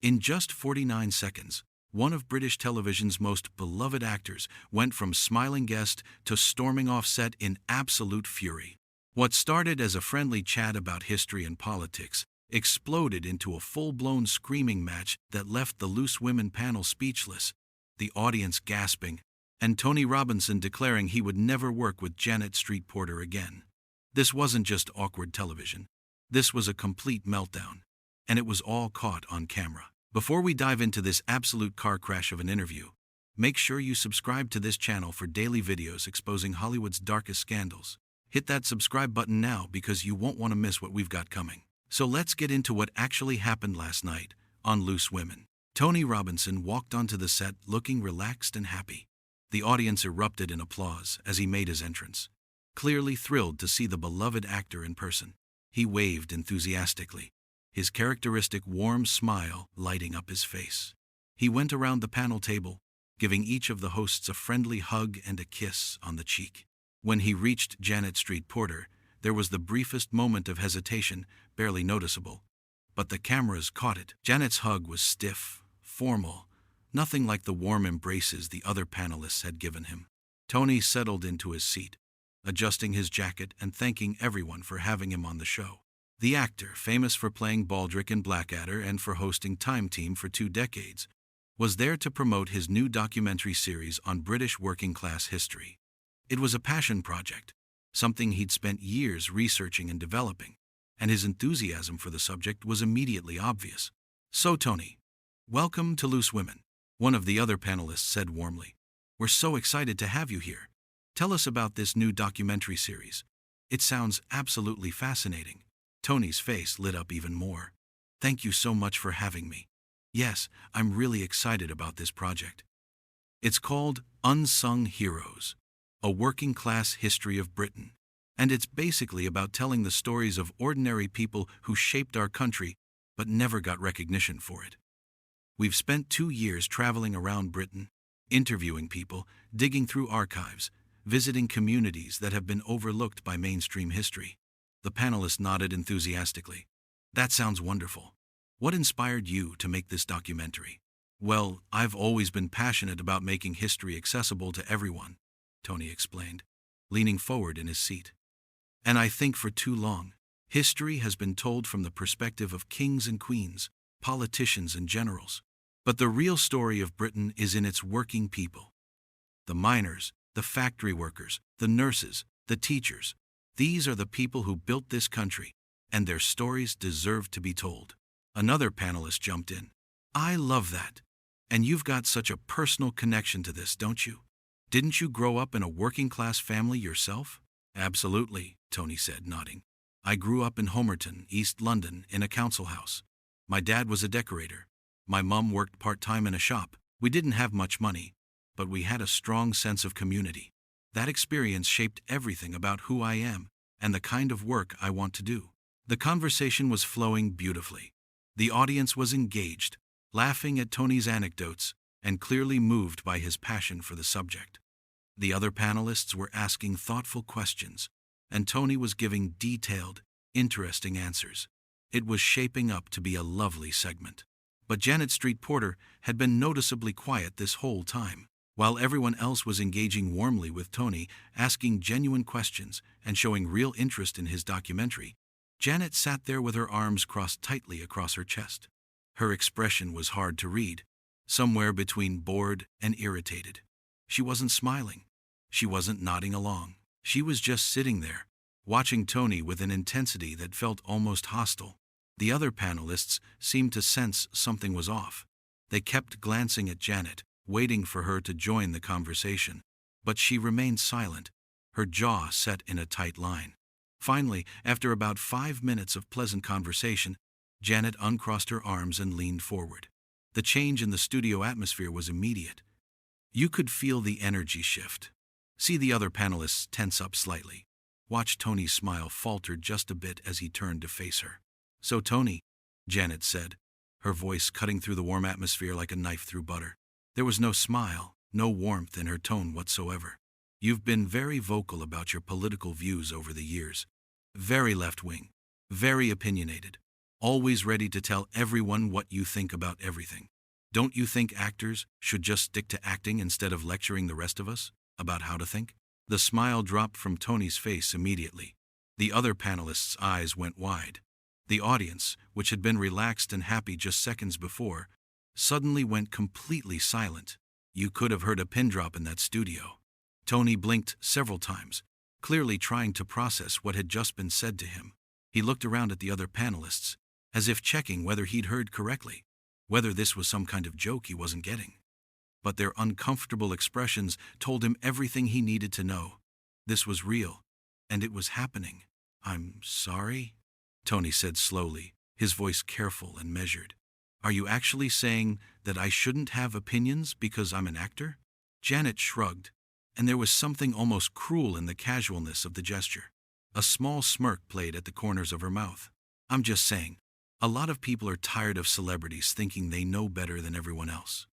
In just 49 seconds, one of British television's most beloved actors went from smiling guest to storming off set in absolute fury. What started as a friendly chat about history and politics exploded into a full-blown screaming match that left the Loose Women panel speechless, the audience gasping, and Tony Robinson declaring he would never work with Janet Street Porter again. This wasn't just awkward television. This was a complete meltdown, and it was all caught on camera. Before we dive into this absolute car crash of an interview, make sure you subscribe to this channel for daily videos exposing Hollywood's darkest scandals. Hit that subscribe button now because you won't want to miss what we've got coming. So let's get into what actually happened last night on Loose Women. Tony Robinson walked onto the set looking relaxed and happy. The audience erupted in applause as he made his entrance, clearly thrilled to see the beloved actor in person. He waved enthusiastically, his characteristic warm smile lighting up his face. He went around the panel table, giving each of the hosts a friendly hug and a kiss on the cheek. When he reached Janet Street Porter, there was the briefest moment of hesitation, barely noticeable. But the cameras caught it. Janet's hug was stiff, formal, nothing like the warm embraces the other panelists had given him. Tony settled into his seat, adjusting his jacket and thanking everyone for having him on the show. The actor, famous for playing Baldric in Blackadder and for hosting Time Team for 2 decades, was there to promote his new documentary series on British working-class history. It was a passion project, something he'd spent years researching and developing, and his enthusiasm for the subject was immediately obvious. "So, Tony, welcome to Loose Women," one of the other panelists said warmly. "We're so excited to have you here. Tell us about this new documentary series. It sounds absolutely fascinating." Tony's face lit up even more. "Thank you so much for having me. Yes, I'm really excited about this project. It's called Unsung Heroes, a working-class history of Britain. And it's basically about telling the stories of ordinary people who shaped our country but never got recognition for it. We've spent 2 years traveling around Britain, interviewing people, digging through archives, visiting communities that have been overlooked by mainstream history." The panelist nodded enthusiastically. "That sounds wonderful. What inspired you to make this documentary?" "Well, I've always been passionate about making history accessible to everyone," Tony explained, leaning forward in his seat. "And I think for too long, history has been told from the perspective of kings and queens, politicians and generals. But the real story of Britain is in its working people. The miners, the factory workers, the nurses, the teachers. These are the people who built this country, and their stories deserve to be told." Another panelist jumped in. "I love that. And you've got such a personal connection to this, don't you? Didn't you grow up in a working-class family yourself?" "Absolutely," Tony said, nodding. "I grew up in Homerton, East London, in a council house. My dad was a decorator. My mum worked part-time in a shop. We didn't have much money, but we had a strong sense of community. That experience shaped everything about who I am and the kind of work I want to do." The conversation was flowing beautifully. The audience was engaged, laughing at Tony's anecdotes and clearly moved by his passion for the subject. The other panelists were asking thoughtful questions, and Tony was giving detailed, interesting answers. It was shaping up to be a lovely segment. But Janet Street Porter had been noticeably quiet this whole time. While everyone else was engaging warmly with Tony, asking genuine questions and showing real interest in his documentary, Janet sat there with her arms crossed tightly across her chest. Her expression was hard to read, somewhere between bored and irritated. She wasn't smiling. She wasn't nodding along. She was just sitting there, watching Tony with an intensity that felt almost hostile. The other panelists seemed to sense something was off. They kept glancing at Janet, waiting for her to join the conversation, but she remained silent, her jaw set in a tight line. Finally, after about 5 minutes of pleasant conversation, Janet uncrossed her arms and leaned forward. The change in the studio atmosphere was immediate. You could feel the energy shift. See the other panelists tense up slightly. Watch Tony's smile falter just a bit as he turned to face her. "So, Tony," Janet said, her voice cutting through the warm atmosphere like a knife through butter. There was no smile, no warmth in her tone whatsoever. "You've been very vocal about your political views over the years. Very left-wing, very opinionated. always ready to tell everyone what you think about everything. Don't you think actors should just stick to acting instead of lecturing the rest of us about how to think? The smile dropped from Tony's face immediately. The other panelists' eyes went wide. The audience, which had been relaxed and happy just seconds before, suddenly went completely silent. You could have heard a pin drop in that studio. Tony blinked several times, clearly trying to process what had just been said to him. He looked around at the other panelists, as if checking whether he'd heard correctly, whether this was some kind of joke he wasn't getting. But their uncomfortable expressions told him everything he needed to know. This was real, and it was happening. "I'm sorry," Tony said slowly, his voice careful and measured. "Are you actually saying that I shouldn't have opinions because I'm an actor?" Janet shrugged, and there was something almost cruel in the casualness of the gesture. A small smirk played at the corners of her mouth. "I'm just saying, a lot of people are tired of celebrities thinking they know better than everyone else.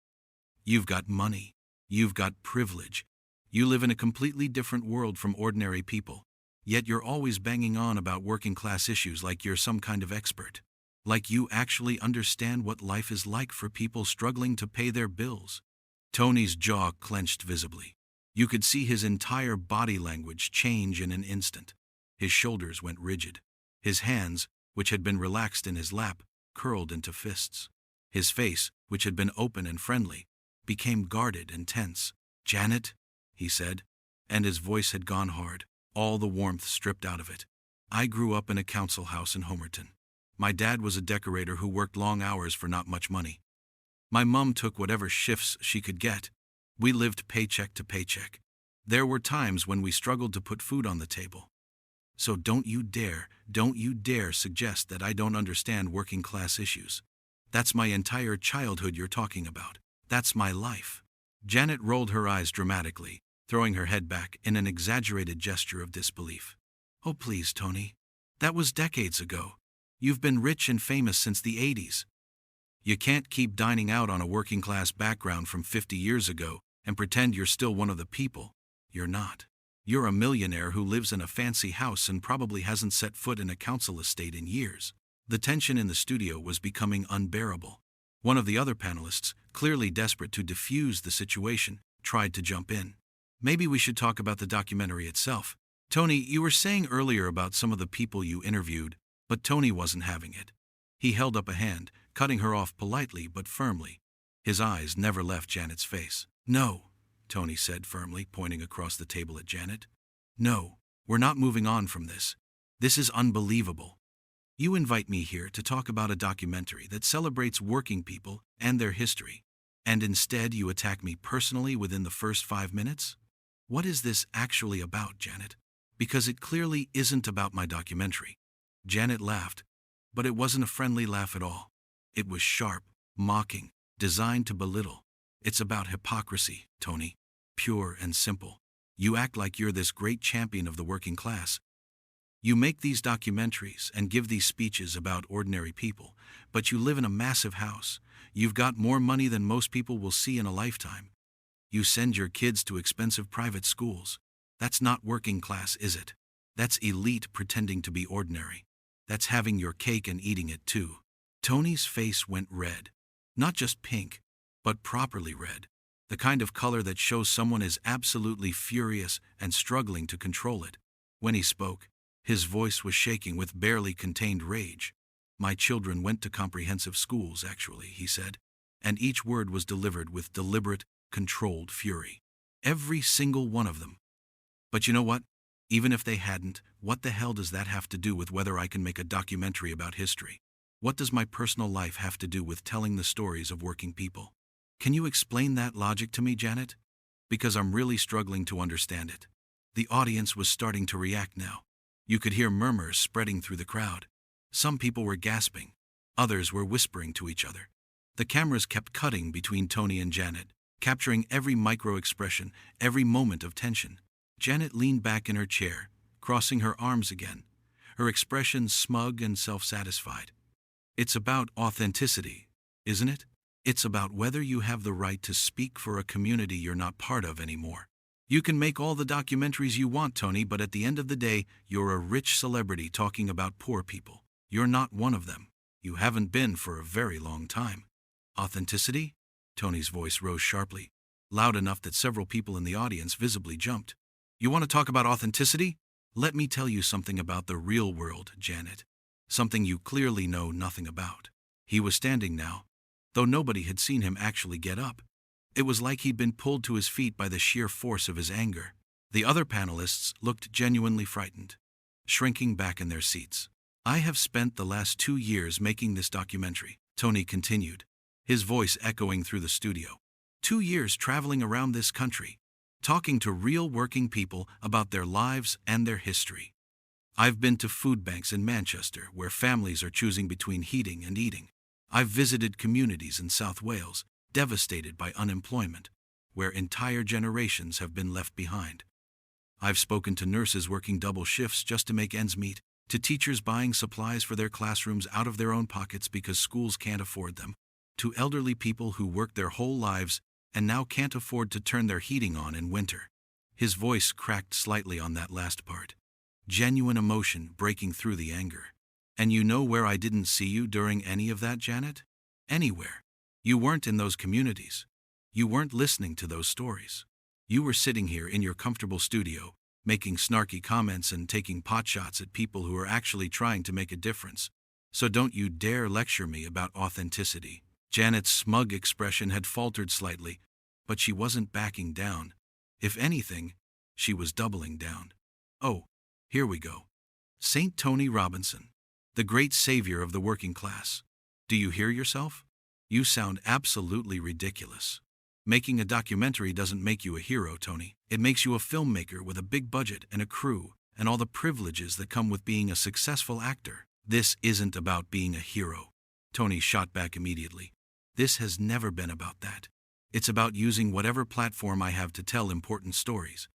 You've got money. You've got privilege. You live in a completely different world from ordinary people. Yet you're always banging on about working-class issues like you're some kind of expert. Like you actually understand what life is like for people struggling to pay their bills." Tony's jaw clenched visibly. You could see his entire body language change in an instant. His shoulders went rigid. His hands, which had been relaxed in his lap, curled into fists. His face, which had been open and friendly, became guarded and tense. "Janet," he said, and his voice had gone hard, all the warmth stripped out of it. "I grew up in a council house in Homerton. My dad was a decorator who worked long hours for not much money. My mom took whatever shifts she could get. We lived paycheck to paycheck. There were times when we struggled to put food on the table. So don't you dare suggest that I don't understand working class issues. That's my entire childhood you're talking about. That's my life." Janet rolled her eyes dramatically, throwing her head back in an exaggerated gesture of disbelief. "Oh please, Tony. That was decades ago. You've been rich and famous since the 80s. You can't keep dining out on a working-class background from 50 years ago and pretend you're still one of the people. You're not. You're a millionaire who lives in a fancy house and probably hasn't set foot in a council estate in years." The tension in the studio was becoming unbearable. One of the other panelists, clearly desperate to defuse the situation, tried to jump in. "Maybe we should talk about the documentary itself. Tony, you were saying earlier about some of the people you interviewed," but Tony wasn't having it. He held up a hand, cutting her off politely but firmly. His eyes never left Janet's face. "No," Tony said firmly, pointing across the table at Janet. "No, we're not moving on from this. This is unbelievable. You invite me here to talk about a documentary that celebrates working people and their history, and instead you attack me personally within the first 5 minutes? What is this actually about, Janet? Because it clearly isn't about my documentary." Janet laughed, but it wasn't a friendly laugh at all. It was sharp, mocking, designed to belittle. "It's about hypocrisy, Tony. Pure and simple. You act like you're this great champion of the working class. You make these documentaries and give these speeches about ordinary people, but you live in a massive house. You've got more money than most people will see in a lifetime. You send your kids to expensive private schools. That's not working class, is it? That's elite pretending to be ordinary. That's having your cake and eating it too." Tony's face went red. Not just pink, but properly red. The kind of color that shows someone is absolutely furious and struggling to control it. When he spoke, his voice was shaking with barely contained rage. "My children went to comprehensive schools, actually," he said, and each word was delivered with deliberate, controlled fury. "Every single one of them. But you know what? Even if they hadn't, what the hell does that have to do with whether I can make a documentary about history? What does my personal life have to do with telling the stories of working people? Can you explain that logic to me, Janet? Because I'm really struggling to understand it." The audience was starting to react now. You could hear murmurs spreading through the crowd. Some people were gasping. Others were whispering to each other. The cameras kept cutting between Tony and Janet, capturing every micro-expression, every moment of tension. Janet leaned back in her chair, crossing her arms again, her expression smug and self-satisfied. "It's about authenticity, isn't it? It's about whether you have the right to speak for a community you're not part of anymore. You can make all the documentaries you want, Tony, but at the end of the day, you're a rich celebrity talking about poor people. You're not one of them. You haven't been for a very long time. Authenticity? Tony's voice rose sharply, loud enough that several people in the audience visibly jumped. You want to talk about authenticity? Let me tell you something about the real world, Janet. Something you clearly know nothing about. He was standing now, though nobody had seen him actually get up. It was like he'd been pulled to his feet by the sheer force of his anger. The other panelists looked genuinely frightened, shrinking back in their seats. I have spent the last 2 years making this documentary, Tony continued, his voice echoing through the studio. 2 years traveling around this country, talking to real working people about their lives and their history. I've been to food banks in Manchester where families are choosing between heating and eating. I've visited communities in South Wales, devastated by unemployment, where entire generations have been left behind. I've spoken to nurses working double shifts just to make ends meet, to teachers buying supplies for their classrooms out of their own pockets because schools can't afford them, to elderly people who worked their whole lives and now can't afford to turn their heating on in winter. His voice cracked slightly on that last part. Genuine emotion breaking through the anger. And you know where I didn't see you during any of that, Janet? Anywhere. You weren't in those communities. You weren't listening to those stories. You were sitting here in your comfortable studio, making snarky comments and taking potshots at people who are actually trying to make a difference. So don't you dare lecture me about authenticity. Janet's smug expression had faltered slightly, but she wasn't backing down. If anything, she was doubling down. Oh, here we go. St. Tony Robinson, the great savior of the working class. Do you hear yourself? You sound absolutely ridiculous. Making a documentary doesn't make you a hero, Tony. It makes you a filmmaker with a big budget and a crew and all the privileges that come with being a successful actor. This isn't about being a hero. Tony shot back immediately. This has never been about that. It's about using whatever platform I have to tell important stories.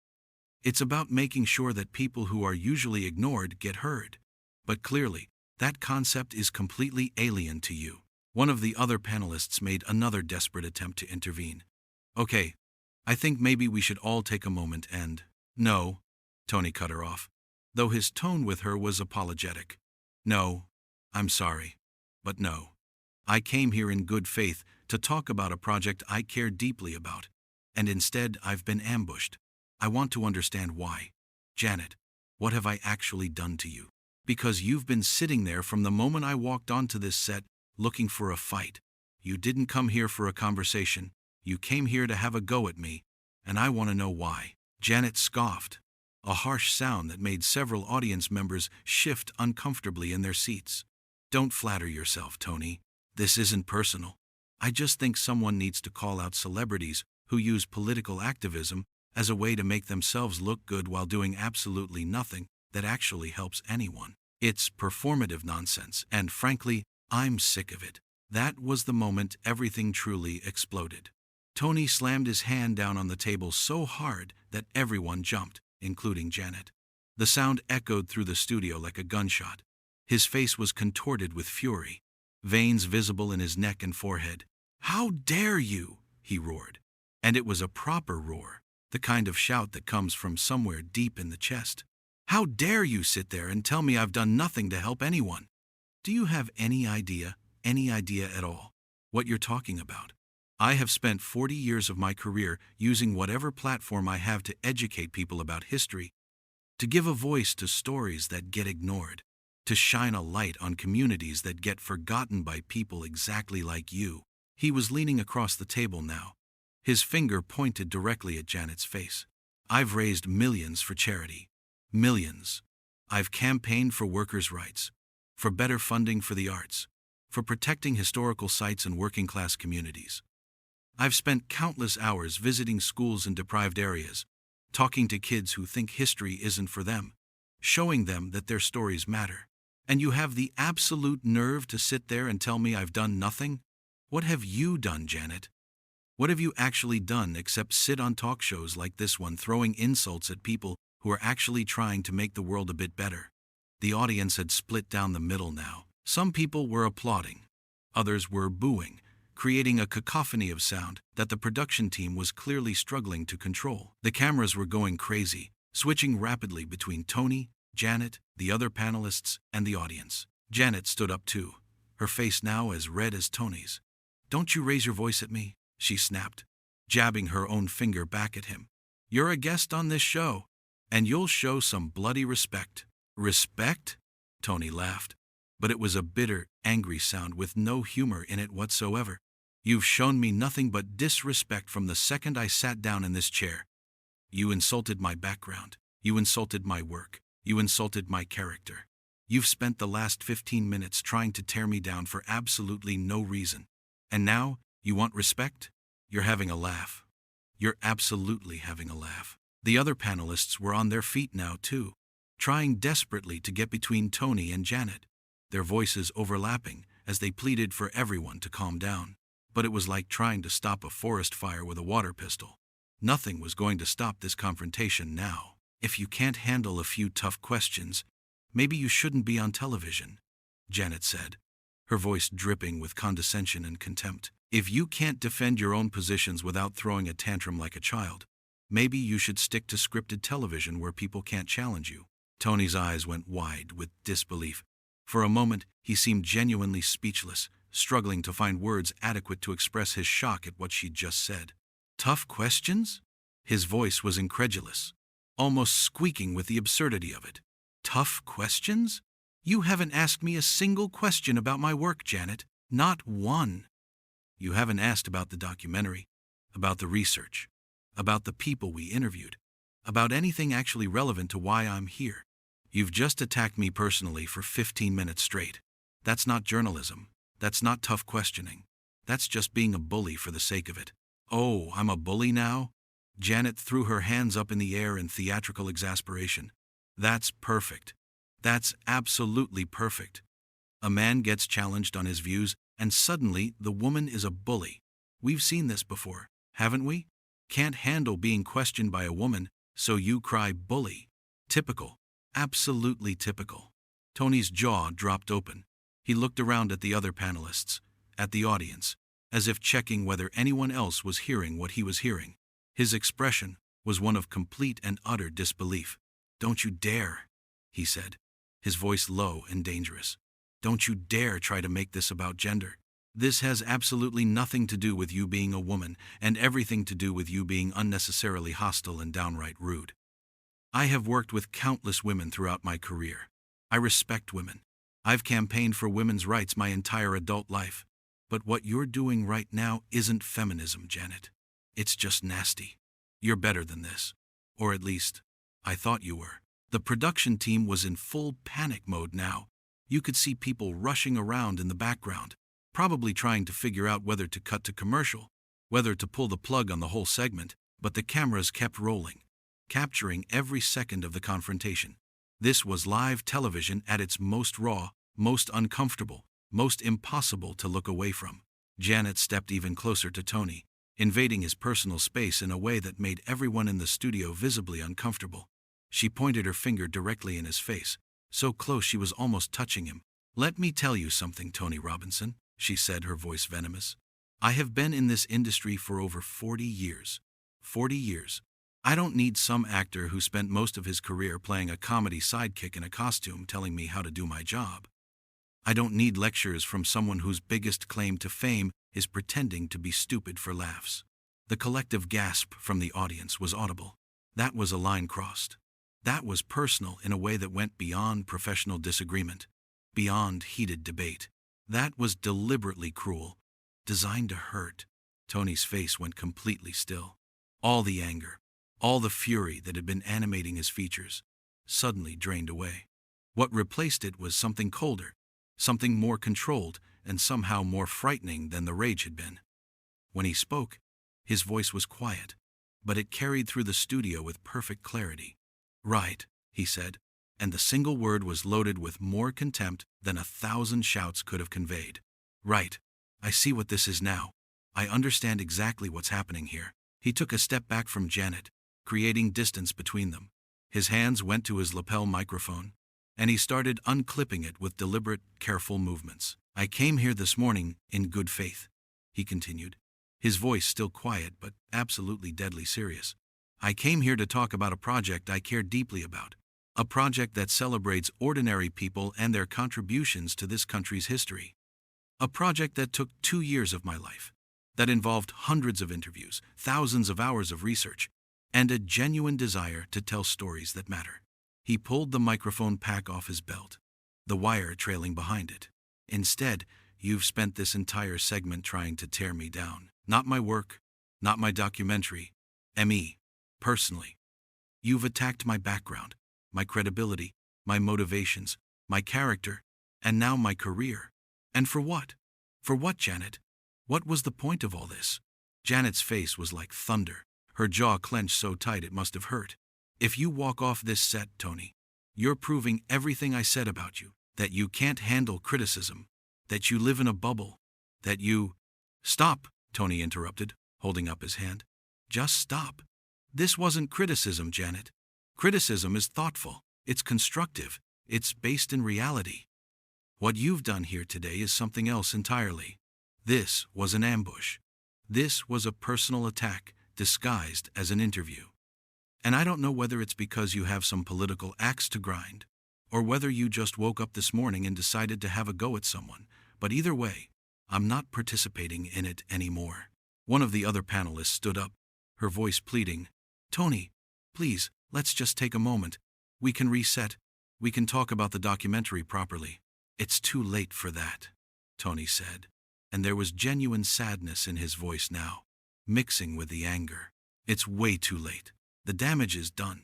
It's about making sure that people who are usually ignored get heard. But clearly, that concept is completely alien to you. One of the other panelists made another desperate attempt to intervene. Okay, I think maybe we should all take a moment and… No, Tony cut her off, though his tone with her was apologetic. No, I'm sorry, but no. I came here in good faith to talk about a project I care deeply about, and instead I've been ambushed. I want to understand why. Janet, what have I actually done to you? Because you've been sitting there from the moment I walked onto this set, looking for a fight. You didn't come here for a conversation. You came here to have a go at me, and I want to know why. Janet scoffed, a harsh sound that made several audience members shift uncomfortably in their seats. Don't flatter yourself, Tony. This isn't personal. I just think someone needs to call out celebrities who use political activism as a way to make themselves look good while doing absolutely nothing that actually helps anyone. It's performative nonsense, and frankly, I'm sick of it. That was the moment everything truly exploded. Tony slammed his hand down on the table so hard that everyone jumped, including Janet. The sound echoed through the studio like a gunshot. His face was contorted with fury, veins visible in his neck and forehead. "How dare you!" he roared. And it was a proper roar, the kind of shout that comes from somewhere deep in the chest. "How dare you sit there and tell me I've done nothing to help anyone? Do you have any idea at all, what you're talking about? I have spent 40 years of my career using whatever platform I have to educate people about history, to give a voice to stories that get ignored, to shine a light on communities that get forgotten by people exactly like you." He was leaning across the table now, his finger pointed directly at Janet's face. "I've raised millions for charity. Millions. I've campaigned for workers' rights, for better funding for the arts, for protecting historical sites and working-class communities. I've spent countless hours visiting schools in deprived areas, talking to kids who think history isn't for them, showing them that their stories matter. And you have the absolute nerve to sit there and tell me I've done nothing? What have you done, Janet? What have you actually done except sit on talk shows like this one throwing insults at people who are actually trying to make the world a bit better?" The audience had split down the middle now. Some people were applauding. Others were booing, creating a cacophony of sound that the production team was clearly struggling to control. The cameras were going crazy, switching rapidly between Tony, Janet, the other panelists, and the audience. Janet stood up too, her face now as red as Tony's. "Don't you raise your voice at me," she snapped, jabbing her own finger back at him. "You're a guest on this show, and you'll show some bloody respect." "Respect?" Tony laughed, but it was a bitter, angry sound with no humor in it whatsoever. "You've shown me nothing but disrespect from the second I sat down in this chair. You insulted my background. You insulted my work. You insulted my character. You've spent the last 15 minutes trying to tear me down for absolutely no reason. And now, you want respect? You're having a laugh. You're absolutely having a laugh." The other panelists were on their feet now, too, trying desperately to get between Tony and Janet, their voices overlapping as they pleaded for everyone to calm down. But it was like trying to stop a forest fire with a water pistol. Nothing was going to stop this confrontation now. "If you can't handle a few tough questions, maybe you shouldn't be on television," Janet said, her voice dripping with condescension and contempt. "If you can't defend your own positions without throwing a tantrum like a child, maybe you should stick to scripted television where people can't challenge you." Tony's eyes went wide with disbelief. For a moment, he seemed genuinely speechless, struggling to find words adequate to express his shock at what she'd just said. "Tough questions?" His voice was incredulous, almost squeaking with the absurdity of it. "Tough questions? You haven't asked me a single question about my work, Janet. Not one. You haven't asked about the documentary, about the research, about the people we interviewed, about anything actually relevant to why I'm here. You've just attacked me personally for 15 minutes straight. That's not journalism. That's not tough questioning. That's just being a bully for the sake of it." "Oh, I'm a bully now?" Janet threw her hands up in the air in theatrical exasperation. "That's perfect. That's absolutely perfect. A man gets challenged on his views, and suddenly the woman is a bully. We've seen this before, haven't we? Can't handle being questioned by a woman, so you cry bully. Typical. Absolutely typical." Tony's jaw dropped open. He looked around at the other panelists, at the audience, as if checking whether anyone else was hearing what he was hearing. His expression was one of complete and utter disbelief. "Don't you dare," he said, his voice low and dangerous. "Don't you dare try to make this about gender. This has absolutely nothing to do with you being a woman, and everything to do with you being unnecessarily hostile and downright rude. I have worked with countless women throughout my career. I respect women. I've campaigned for women's rights my entire adult life. But what you're doing right now isn't feminism, Janet. It's just nasty. You're better than this. Or at least, I thought you were." The production team was in full panic mode now. You could see people rushing around in the background, probably trying to figure out whether to cut to commercial, whether to pull the plug on the whole segment, but the cameras kept rolling, capturing every second of the confrontation. This was live television at its most raw, most uncomfortable, most impossible to look away from. Janet stepped even closer to Tony, invading his personal space in a way that made everyone in the studio visibly uncomfortable. She pointed her finger directly in his face, so close she was almost touching him. "Let me tell you something, Tony Robinson," she said, her voice venomous. "I have been in this industry for over 40 years. 40 years. I don't need some actor who spent most of his career playing a comedy sidekick in a costume telling me how to do my job. I don't need lectures from someone whose biggest claim to fame is pretending to be stupid for laughs." The collective gasp from the audience was audible. That was a line crossed. That was personal in a way that went beyond professional disagreement, beyond heated debate. That was deliberately cruel, designed to hurt. Tony's face went completely still. All the anger, all the fury that had been animating his features, suddenly drained away. What replaced it was something colder, something more controlled, and somehow more frightening than the rage had been. When he spoke, his voice was quiet, but it carried through the studio with perfect clarity. "Right," he said, and the single word was loaded with more contempt than 1,000 shouts could have conveyed. "Right. I see what this is now. I understand exactly what's happening here." He took a step back from Janet, creating distance between them. His hands went to his lapel microphone, and he started unclipping it with deliberate, careful movements. "I came here this morning in good faith," he continued, his voice still quiet but absolutely deadly serious. "I came here to talk about a project I care deeply about, a project that celebrates ordinary people and their contributions to this country's history. A project that took 2 years of my life, that involved hundreds of interviews, thousands of hours of research, and a genuine desire to tell stories that matter. He pulled the microphone pack off his belt, the wire trailing behind it. Instead, you've spent this entire segment trying to tear me down. Not my work, not my documentary, me, personally. You've attacked my background, my credibility, my motivations, my character, and now my career. And for what? For what, Janet? What was the point of all this? Janet's face was like thunder, her jaw clenched so tight it must have hurt. If you walk off this set, Tony, you're proving everything I said about you, that you can't handle criticism, that you live in a bubble, that you... Stop, Tony interrupted, holding up his hand. Just stop. This wasn't criticism, Janet. Criticism is thoughtful, it's constructive, it's based in reality. What you've done here today is something else entirely. This was an ambush. This was a personal attack disguised as an interview. And I don't know whether it's because you have some political axe to grind, or whether you just woke up this morning and decided to have a go at someone, but either way, I'm not participating in it anymore. One of the other panelists stood up, her voice pleading, Tony, please, let's just take a moment. We can reset. We can talk about the documentary properly. It's too late for that, Tony said, and there was genuine sadness in his voice now, mixing with the anger. It's way too late. The damage is done.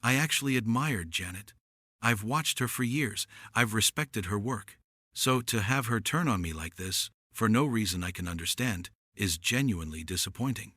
I actually admired Janet. I've watched her for years. I've respected her work. So to have her turn on me like this, for no reason I can understand, is genuinely disappointing.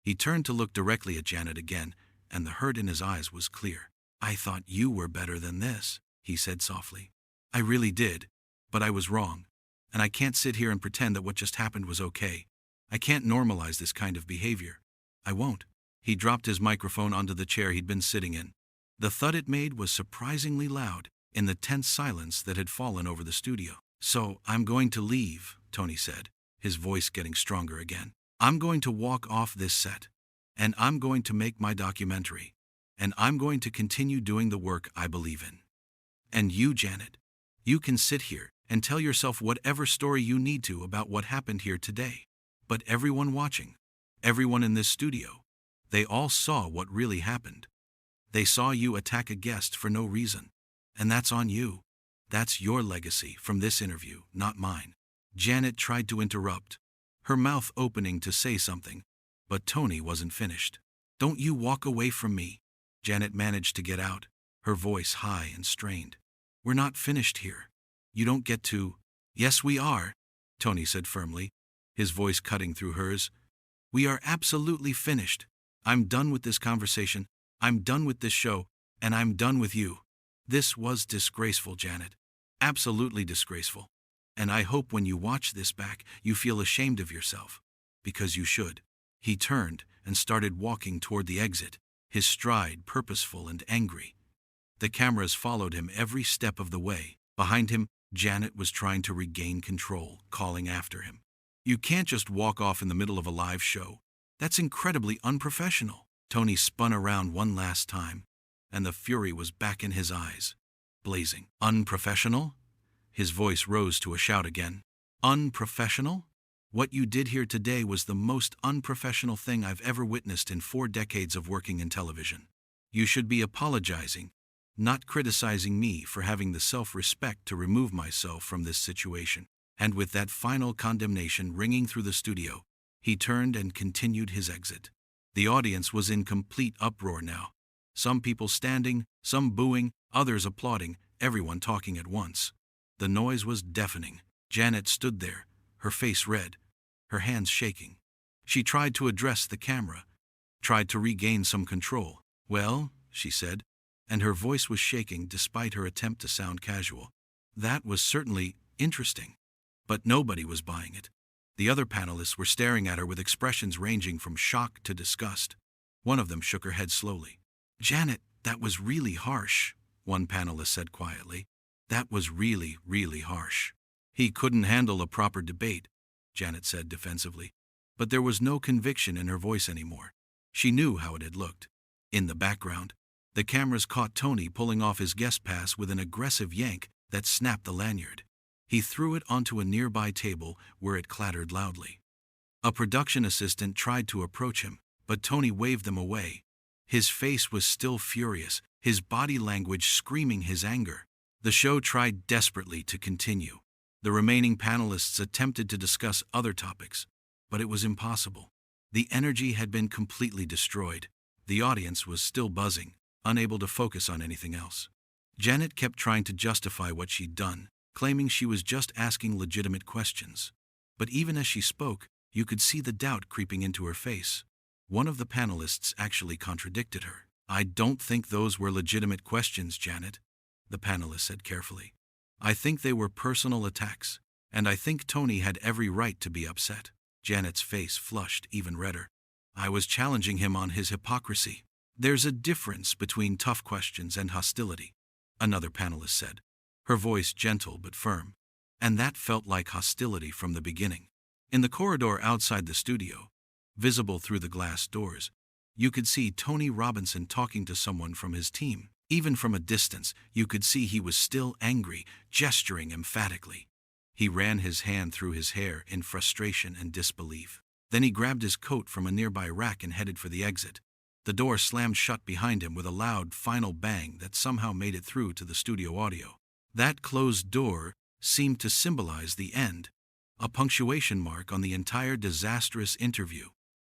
He turned to look directly at Janet again, and the hurt in his eyes was clear. I thought you were better than this, he said softly. I really did, but I was wrong. And I can't sit here and pretend that what just happened was okay. I can't normalize this kind of behavior. I won't. He dropped his microphone onto the chair he'd been sitting in. The thud it made was surprisingly loud in the tense silence that had fallen over the studio. So, I'm going to leave, Tony said, his voice getting stronger again. I'm going to walk off this set. And I'm going to make my documentary. And I'm going to continue doing the work I believe in. And you, Janet, you can sit here and tell yourself whatever story you need to about what happened here today. But everyone watching, everyone in this studio, they all saw what really happened. They saw you attack a guest for no reason. And that's on you. That's your legacy from this interview, not mine. Janet tried to interrupt, her mouth opening to say something, but Tony wasn't finished. Don't you walk away from me, Janet managed to get out, her voice high and strained. We're not finished here. You don't get to... Yes, we are, Tony said firmly, his voice cutting through hers. We are absolutely finished. I'm done with this conversation, I'm done with this show, and I'm done with you. This was disgraceful, Janet. Absolutely disgraceful. And I hope when you watch this back, you feel ashamed of yourself. Because you should. He turned and started walking toward the exit, his stride purposeful and angry. The cameras followed him every step of the way. Behind him, Janet was trying to regain control, calling after him. You can't just walk off in the middle of a live show. That's incredibly unprofessional. Tony spun around one last time, and the fury was back in his eyes, blazing. Unprofessional? His voice rose to a shout again. Unprofessional? What you did here today was the most unprofessional thing I've ever witnessed in 4 decades of working in television. You should be apologizing, not criticizing me for having the self-respect to remove myself from this situation. And with that final condemnation ringing through the studio, he turned and continued his exit. The audience was in complete uproar now. Some people standing, some booing, others applauding, everyone talking at once. The noise was deafening. Janet stood there, her face red, her hands shaking. She tried to address the camera, tried to regain some control. Well, she said, and her voice was shaking despite her attempt to sound casual. That was certainly interesting. But nobody was buying it. The other panelists were staring at her with expressions ranging from shock to disgust. One of them shook her head slowly. Janet, that was really harsh, one panelist said quietly. That was really, really harsh. He couldn't handle a proper debate, Janet said defensively. But there was no conviction in her voice anymore. She knew how it had looked. In the background, the cameras caught Tony pulling off his guest pass with an aggressive yank that snapped the lanyard. He threw it onto a nearby table where it clattered loudly. A production assistant tried to approach him, but Tony waved them away. His face was still furious, his body language screaming his anger. The show tried desperately to continue. The remaining panelists attempted to discuss other topics, but it was impossible. The energy had been completely destroyed. The audience was still buzzing, unable to focus on anything else. Janet kept trying to justify what she'd done, claiming she was just asking legitimate questions. But even as she spoke, you could see the doubt creeping into her face. One of the panelists actually contradicted her. "I don't think those were legitimate questions, Janet," the panelist said carefully. "I think they were personal attacks, and I think Tony had every right to be upset." Janet's face flushed even redder. "I was challenging him on his hypocrisy." "There's a difference between tough questions and hostility," another panelist said, her voice gentle but firm. And that felt like hostility from the beginning. In the corridor outside the studio, visible through the glass doors, you could see Tony Robinson talking to someone from his team. Even from a distance, you could see he was still angry, gesturing emphatically. He ran his hand through his hair in frustration and disbelief. Then he grabbed his coat from a nearby rack and headed for the exit. The door slammed shut behind him with a loud, final bang that somehow made it through to the studio audio. That closed door seemed to symbolize the end, a punctuation mark on the entire disastrous interview.